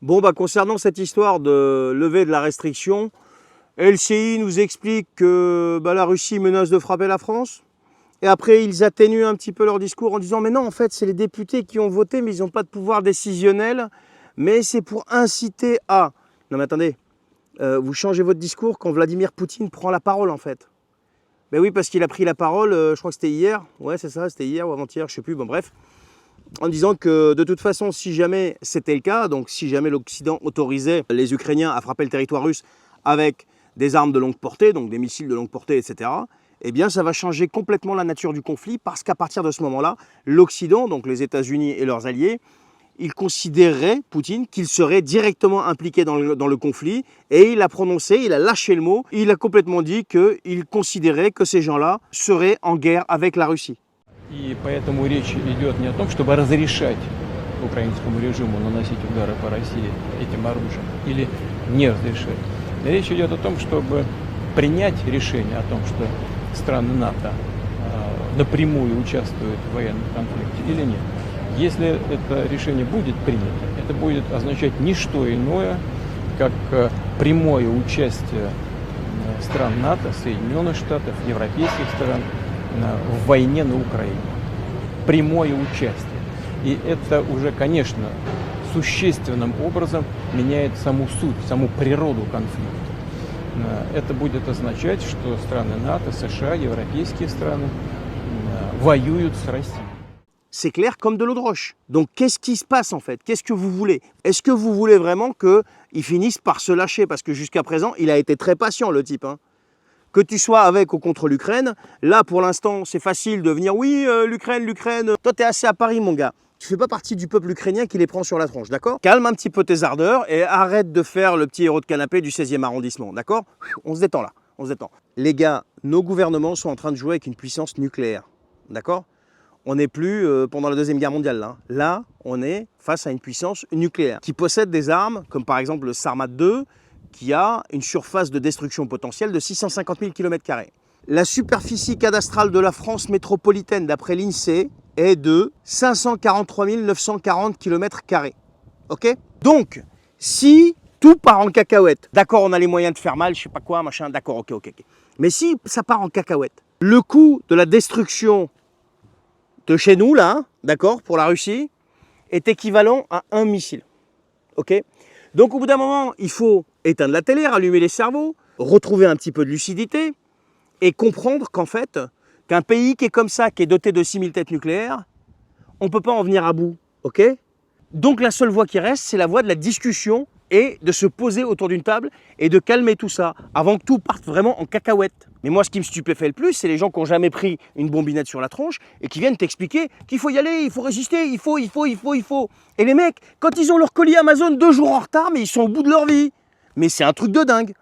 Bon, concernant cette histoire de levée de la restriction, LCI nous explique que la Russie menace de frapper la France. Et après, ils atténuent un petit peu leur discours en disant « Mais non, en fait, c'est les députés qui ont voté, mais ils n'ont pas de pouvoir décisionnel. Mais c'est pour inciter à… » Non mais attendez, vous changez votre discours quand Vladimir Poutine prend la parole, en fait. Ben oui, parce qu'il a pris la parole, je crois que c'était hier. Ouais, c'est ça, c'était hier ou avant-hier, je ne sais plus, bon bref. En disant que de toute façon, si jamais c'était le cas, donc si jamais l'Occident autorisait les Ukrainiens à frapper le territoire russe avec des armes de longue portée, donc des missiles de longue portée, etc., eh bien ça va changer complètement la nature du conflit parce qu'à partir de ce moment-là, l'Occident, donc les États-Unis et leurs alliés, ils considéreraient, Poutine, qu'il serait directement impliqué dans le conflit et il a prononcé, il a lâché le mot, il a complètement dit qu'il considérait que ces gens-là seraient en guerre avec la Russie. И поэтому речь идет не о том, чтобы разрешать украинскому режиму наносить удары по России этим оружием или не разрешать. Речь идет о том, чтобы принять решение о том, что страны НАТО напрямую участвуют в военном конфликте или нет. Если это решение будет принято, это будет означать не что иное, как прямое участие стран НАТО, Соединенных Штатов, европейских стран в войне на Украине. Прямое участие. И это уже, конечно, существенным образом меняет саму суть, саму природу конфликта. Это будет означать, что страны НАТО, США, европейские страны воюют с Россией. C'est clair comme de l'eau de roche. Donc qu'est-ce qui se passe en fait? Qu'est-ce que vous voulez? Est-ce que vous voulez vraiment qu'il finisse par se lâcher? Parce que jusqu'à présent, il a été très patient le type. Que tu sois avec ou contre l'Ukraine, là pour l'instant c'est facile de venir, oui l'Ukraine, toi t'es assez à Paris mon gars. Tu fais pas partie du peuple ukrainien qui les prend sur la tronche, d'accord? Calme un petit peu tes ardeurs et arrête de faire le petit héros de canapé du 16e arrondissement, d'accord? On se détend là, on se détend. Les gars, nos gouvernements sont en train de jouer avec une puissance nucléaire, d'accord? On n'est plus pendant la Deuxième Guerre mondiale là. Là, on est face à une puissance nucléaire qui possède des armes comme par exemple le Sarmat 2, qui a une surface de destruction potentielle de 650 000 km². La superficie cadastrale de la France métropolitaine, d'après l'INSEE, est de 543 940 km². Ok? Donc, si tout part en cacahuète, d'accord, on a les moyens de faire mal, je sais pas quoi, machin, d'accord, ok. Mais si ça part en cacahuète, le coût de la destruction de chez nous, là, d'accord, pour la Russie, est équivalent à un missile. Ok? Donc au bout d'un moment, il faut éteindre la télé, rallumer les cerveaux, retrouver un petit peu de lucidité et comprendre qu'en fait, qu'un pays qui est comme ça, qui est doté de 6000 têtes nucléaires, on ne peut pas en venir à bout, ok? Donc la seule voie qui reste, c'est la voie de la discussion et de se poser autour d'une table et de calmer tout ça avant que tout parte vraiment en cacahuète. Mais moi, ce qui me stupéfait le plus, c'est les gens qui n'ont jamais pris une bombinette sur la tronche et qui viennent t'expliquer qu'il faut y aller, il faut résister, il faut. Et les mecs, quand ils ont leur colis Amazon 2 jours en retard, mais ils sont au bout de leur vie. Mais c'est un truc de dingue.